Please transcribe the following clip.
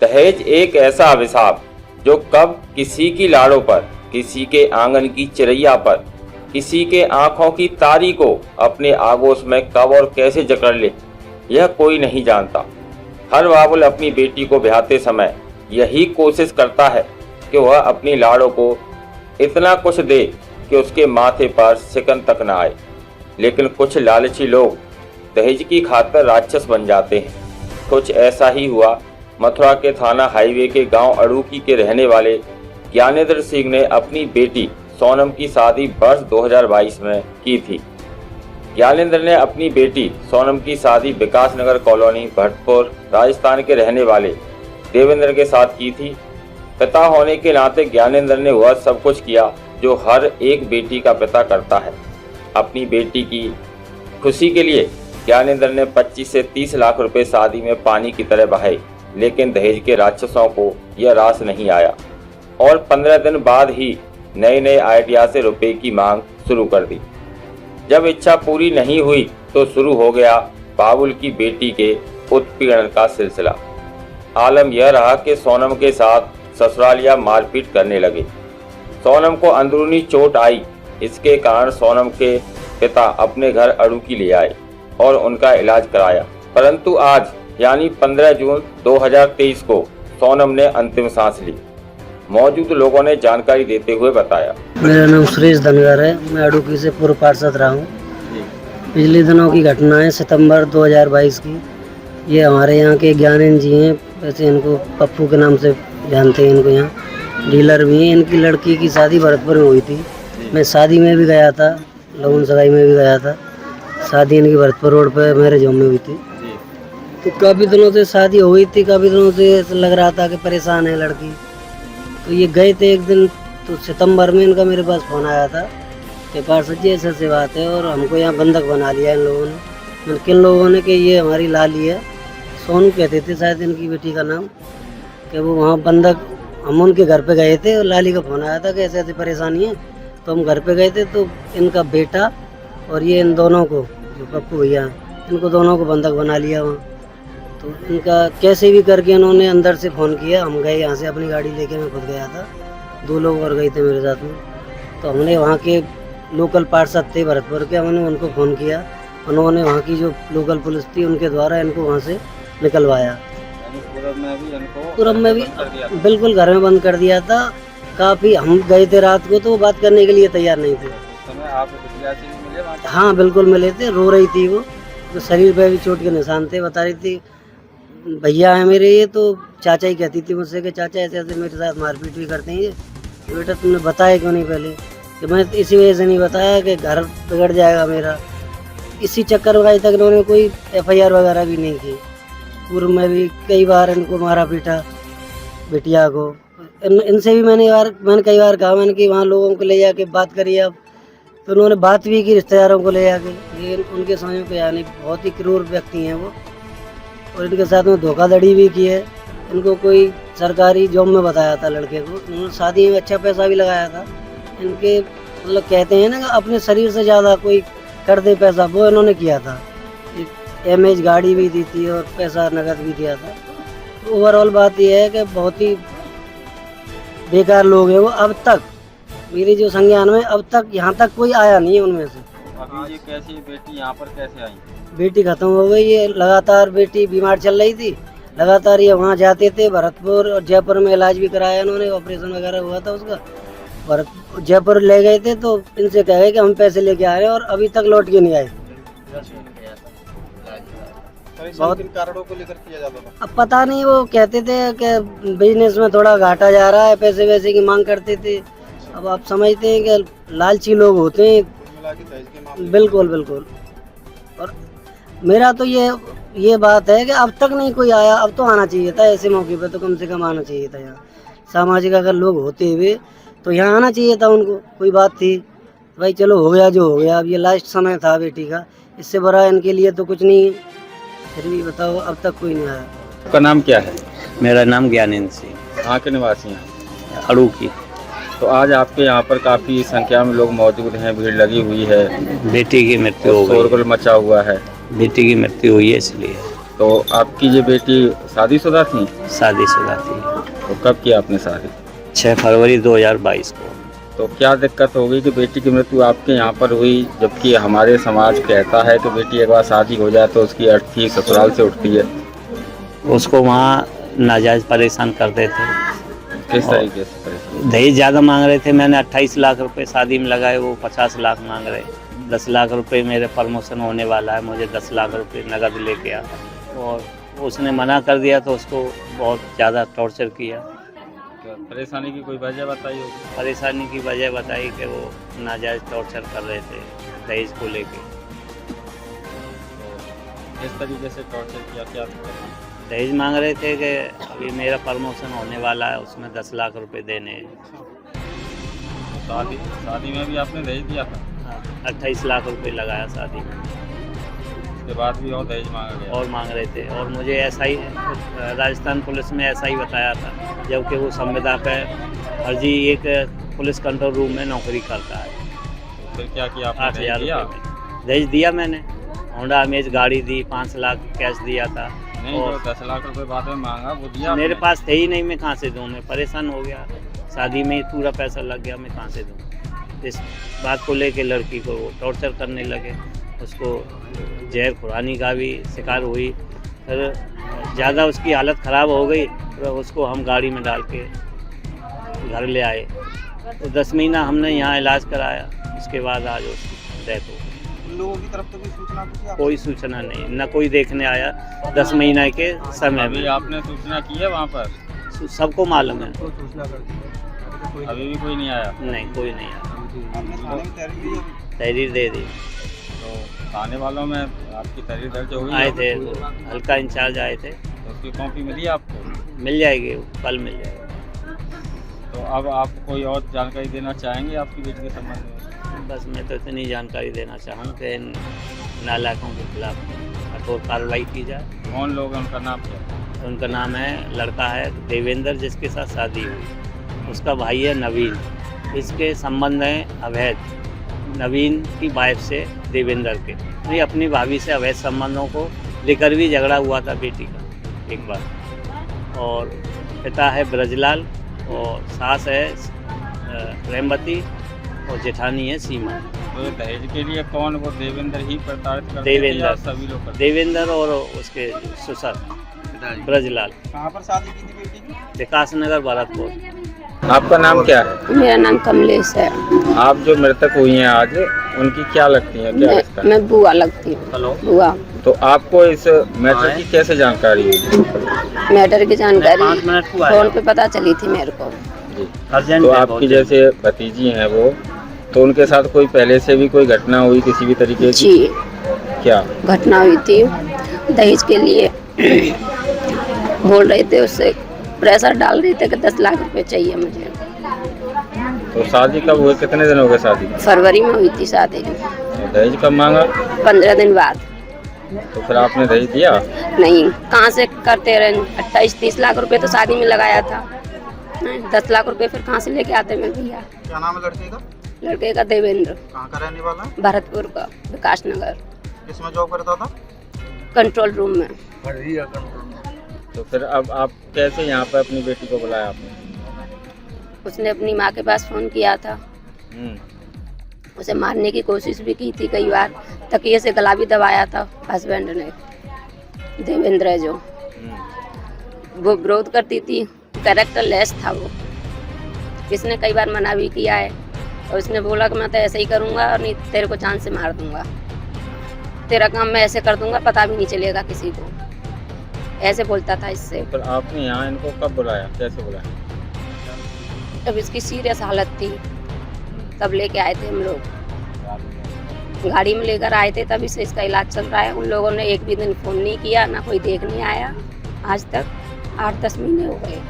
दहेज एक ऐसा अभिशाप जो कब किसी की लाड़ों पर, किसी के आंगन की चिरैया पर, किसी के आंखों की तारी को अपने आगोश में कब और कैसे जकड़ ले, यह कोई नहीं जानता। हर बाबुल अपनी बेटी को ब्याहते समय यही कोशिश करता है कि वह अपनी लाड़ों को इतना कुछ दे कि उसके माथे पर सिकन तक न आए। लेकिन कुछ लालची लोग दहेज की खातिर राक्षस बन जाते हैं। कुछ ऐसा ही हुआ मथुरा के थाना हाईवे के गांव अड़ूकी के रहने वाले ज्ञानेंद्र सिंह ने अपनी बेटी सोनम की शादी वर्ष 2022 में की थी। ज्ञानेंद्र ने अपनी बेटी सोनम की शादी विकास नगर कॉलोनी भरतपुर राजस्थान के रहने वाले देवेंद्र के साथ की थी। पिता होने के नाते ज्ञानेंद्र ने वह सब कुछ किया जो हर एक बेटी का पिता करता है। अपनी बेटी की खुशी के लिए ज्ञानेंद्र ने 25 से 30 लाख रुपए शादी में पानी की तरह बहाए, लेकिन दहेज के राक्षसों को यह रास नहीं आया और 15 दिन बाद ही नए नए आइडिया से रुपए की मांग शुरू कर दी। जब इच्छा पूरी नहीं हुई तो शुरू हो गया बाबुल की बेटी के उत्पीड़न का सिलसिला। आलम यह रहा कि सोनम के साथ ससुरालिया मारपीट करने लगे। सोनम को अंदरूनी चोट आई। इसके कारण सोनम के पिता अपने घर अड़ूकी ले आए और उनका इलाज कराया। परंतु आज यानी 15 जून 2023 को सोनम ने अंतिम सांस ली। मौजूद लोगों ने जानकारी देते हुए बताया, मेरा नाम सुरेश धनगर है। मैं अड़ूकी से पूर्व पार्षद रहा हूँ। पिछले दिनों की घटना है, सितंबर 2022 की। ये हमारे यहाँ के ज्ञानेंद्र जी हैं, वैसे इनको पप्पू के नाम से जानते हैं। इनको यहाँ डीलर भी हैं। इनकी लड़की की शादी भरतपुर में हुई थी। मैं शादी में भी गया था, लगन सगाई में भी गया था। शादी इनकी भरतपुर रोड पे मैरिज होम में हुई थी। तो काफ़ी दिनों से शादी हो गई थी, काफ़ी दिनों से लग रहा था कि परेशान है लड़की। तो ये गए थे एक दिन, तो सितंबर में इनका मेरे पास फ़ोन आया था कि पार्षद जी ऐसे ऐसे बात है और हमको यहाँ बंधक बना लिया इन लोगों ने। मैंने किन लोगों ने कि ये हमारी लाली है, सोनू कहते थे शायद इनकी बेटी का नाम, कि वो वहाँ बंधक, हम उनके घर पे गए थे और लाली का फ़ोन आया था कि ऐसे ऐसी परेशानी है। तो हम घर पे गए थे तो इनका बेटा और ये इन दोनों को, जो पप्पू भैया, इनको दोनों को बंधक बना लिया वहाँ। तो इनका कैसे भी करके इन्होंने अंदर से फ़ोन किया। हम गए यहाँ से अपनी गाड़ी लेके, मैं खुद गया था, 2 लोग और गए थे मेरे साथ में। तो हमने वहाँ के लोकल पार्षद थे भरतपुर के, हमने उनको फ़ोन किया। उन्होंने वहाँ की जो लोकल पुलिस थी उनके द्वारा इनको वहाँ से निकलवाया। पूरब में भी बिल्कुल घर में बंद कर दिया था। काफ़ी हम गए थे रात को, तो वो बात करने के लिए तैयार नहीं थे। हाँ बिल्कुल मिले थे। रो रही थी वो, तो शरीर पे भी चोट के निशान थे। बता रही थी भैया है मेरे ये, तो चाचा ही कहती थी मुझसे कि चाचा ऐसे ऐसे मेरे साथ मारपीट भी करते हैं। बेटा तुमने बताया क्यों नहीं पहले? कि मैं इसी वजह से नहीं बताया कि घर बिगड़ जाएगा मेरा। इसी चक्कर में आज तक इन्होंने कोई FIR वगैरह भी नहीं की। पूर्व में भी कई बार इनको मारा पीटा बिटिया को। इनसे भी मैंने कई बार कहा, मैंने कि वहाँ लोगों को ले जाके बात करिए अब। तो उन्होंने बात भी की रिश्तेदारों को ले जाके, लेकिन उनके समझ में यानी बहुत ही क्रूर व्यक्ति हैं वो। और इनके साथ में धोखाधड़ी भी की है। इनको कोई सरकारी जॉब में बताया था लड़के को। उन्होंने शादी में अच्छा पैसा भी लगाया था। इनके मतलब कहते हैं ना कि अपने शरीर से ज़्यादा कोई कर दे पैसा, वो इन्होंने किया था। MH गाड़ी भी दी थी और पैसा नकद भी दिया था। तो ओवरऑल बात यह है कि बहुत ही बेकार लोग हैं वो। अब तक मेरी जो संज्ञान में अब तक यहाँ तक कोई आया नहीं है उनमें से। अभी ये कैसी बेटी यहाँ पर कैसे आई? बेटी खत्म हो गई। ये लगातार बेटी बीमार चल रही थी, लगातार ये वहाँ जाते थे। भरतपुर और जयपुर में इलाज भी कराया इन्होंने, ऑपरेशन वगैरह हुआ था उसका। जयपुर ले गए थे तो इनसे कह गए कि हम पैसे लेके आ रहे हैं, और अभी तक लौट के नहीं आए। बहुत कारणों को लेकर किया जाता था। अब पता नहीं, वो कहते थे कि बिजनेस में थोड़ा घाटा जा रहा है, पैसे वैसे की मांग करते थे। अब आप समझते हैं कि लालची लोग होते हैं। बिल्कुल बिल्कुल। और मेरा तो ये बात है कि अब तक नहीं कोई आया। अब तो आना चाहिए था, ऐसे मौके पे तो कम से कम आना चाहिए था। यहाँ सामाजिक अगर लोग होते हुए तो यहाँ आना चाहिए था उनको। कोई बात थी भाई, चलो हो गया जो हो गया। अब ये लास्ट समय था बेटी का, इससे बड़ा इनके लिए तो कुछ नहीं। फिर भी बताओ, अब तक कोई नहीं आया। आपका नाम क्या है? मेरा नाम ज्ञानेंद्र सिंह, कहाँ के निवासी हैं? अड़ूकी। तो आज आपके यहाँ पर काफी संख्या में लोग मौजूद हैं, भीड़ लगी हुई है। बेटी की मृत्यु हो गई, शोरगुल मचा हुआ है। बेटी की मृत्यु हुई है इसलिए। तो आपकी ये बेटी शादीशुदा थी? शादीशुदा थी। तो कब किया आपने शादी? 6 फरवरी 2022 को। तो क्या दिक्कत हो गई कि बेटी की मृत्यु आपके यहाँ पर हुई, जबकि हमारे समाज कहता है कि बेटी एक बार शादी हो जाए तो उसकी अर्थी ससुराल से उठती है। उसको वहाँ नाजायज़ परेशान करते थे। किस तरीके से परेशान? दहेज ज़्यादा मांग रहे थे। मैंने 28 लाख रुपए शादी में लगाए, वो 50 लाख मांग रहे। 10 लाख रुपए मेरे प्रमोशन होने वाला है, मुझे 10 लाख रुपए नकद लेके आ, और उसने मना कर दिया तो उसको बहुत ज़्यादा टॉर्चर किया। परेशानी की कोई वजह बताई होगी? परेशानी की वजह बताई कि वो नाजायज़ टॉर्चर कर रहे थे दहेज को लेके। किस तरीके से टॉर्चर किया? क्या दहेज मांग रहे थे कि अभी मेरा प्रमोशन होने वाला है, उसमें 10 लाख रुपए देने हैं। शादी में भी आपने दहेज दिया था? 28 लाख रुपए लगाया शादी में। उसके बाद भी और दहेज मांगा गया? और मांग रहे थे, और मुझे ऐसा ही राजस्थान पुलिस में ऐसा ही बताया था, जबकि वो संविदा पे फर्जी एक पुलिस कंट्रोल रूम में नौकरी करता है। फिर क्या किया आपने? 8,000 रुपये दहेज दिया मैंने। होंडा अमेज गाड़ी दी, 5 लाख कैश दिया था। नहीं, और जो 10 लाख रुपए बाद में मांगा वो दिया मेरे आपने? पास थे ही नहीं, मैं कहाँ से दूँ? मैं परेशान हो गया, शादी में ही पूरा पैसा लग गया, मैं कहाँ से दूँ? इस बात को लेके लड़की को टॉर्चर करने लगे, उसको जहर खुरानी का भी शिकार हुई। फिर ज़्यादा उसकी हालत ख़राब हो गई तो उसको हम गाड़ी में डाल के घर ले आए। तो 10 महीना हमने यहाँ इलाज कराया, उसके बाद आज उसकी डेथ हो गई। लोगों की तरफ से कोई सूचना पूछी आपने? कोई सूचना नहीं, न कोई देखने आया 10 महीने के समय अभी में। आपने सूचना की है वहाँ पर? सबको मालूम है। तो सूचना कर दी है। अभी तो कोई अभी भी कोई नहीं आया? नहीं, कोई नहीं आया। आपने थाने में तहरीर दी है? तहरीर दे दी, तो थाने वालों में आपकी तहरीर दर्ज हो गई? आए थे, हल्का इंचार्ज आए थे। तो उसकी कॉपी मिली आपको? मिल जाएगी, कल मिल जाएगी। तो अब आप कोई और जानकारी देना चाहेंगे आपकी बेटी के संबंध में? बस मैं तो इतनी जानकारी देना चाहूँ कि इन नालायकों के खिलाफ कठोर कार्रवाई की जाए। कौन लोग हैं, उनका नाम क्या है? उनका नाम है, लड़का है देवेंद्र जिसके साथ शादी हुई, उसका भाई है नवीन। इसके संबंध हैं अवैध, नवीन की वाइफ से देवेंद्र के। ये अपनी भाभी से अवैध संबंधों को लेकर भी झगड़ा हुआ था बेटी का एक बार। और पिता है ब्रजलाल, और सास है प्रेमवती, और जेठानी है सीमा। तो ये दहेज के लिए कौन, वो देवेंद्र ही प्रताड़ित करते थे देवेंद्र। या सभी लोग करते देवेंद्र और उसके ससुर ब्रजलाल, कहाँ पर शादी की थी बेटी की? विकास नगर भरतपुर। थे? आपका नाम क्या है? मेरा नाम कमलेश है। आप जो मृतक हुई हैं आज, उनकी क्या लगती है, क्या रिश्ता है? मैं बुआ लगती हूँ। बुआ। तो आपको इस मैटर की कैसे जानकारी हुई? मैटर की जानकारी फोन पे पता चली थी मेरे को। जी। तो आपकी जैसे भतीजी हैं वो, तो उनके साथ कोई पहले से भी कोई घटना हुई किसी भी तरीके की? जी, क्या घटना हुई थी। दहेज के लिए बोल रहे थे, उससे प्रेशर डाल रहे थे कि 10 लाख रुपए चाहिए मुझे। तो शादी कब हुई, कितने दिन हो गए शादी? फरवरी में हुई थी शादी। तो दहेज कब मांगा? 15 दिन बाद। तो फिर आपने दहेज दिया? नहीं, कहाँ से करते रहे। 28-30 लाख रुपए तो शादी में लगाया था, 10 लाख रुपए फिर कहाँ से लेके आते मैं भैया। क्या नाम है लड़के का? लड़के का देवेंद्र, कहाँ का रहने वाला है? भरतपुर का, विकास नगर, किसमें जॉब करता था? कंट्रोल रूम में। तो फिर अब आप कैसे यहाँ पे अपनी बेटी को बुलाया आपने? उसने अपनी माँ के पास फोन किया था, उसे मारने की कोशिश भी की थी कई बार, तकिए से गला भी दबाया था हस्बैंड ने, देवेंद्र है जो। वो विरोध करती थी, कैरेक्टर लेस था वो। इसने कई बार मना भी किया है, और उसने बोला कि मैं तो ऐसे ही करूँगा, और नहीं तेरे को जान से मार दूंगा, तेरा काम मैं ऐसे कर दूंगा, पता भी नहीं चलेगा किसी को, ऐसे बोलता था इससे। फिर आपने यहाँ इनको कब बुलाया, कैसे बुलाया? जब इसकी सीरियस हालत थी तब लेके आए थे हम लोग, गाड़ी में लेकर आए थे, तभी से इसका इलाज चल रहा है। उन लोगों ने एक भी दिन फ़ोन नहीं किया, ना कोई देखने आया आज तक। 8-10 महीने हो गए।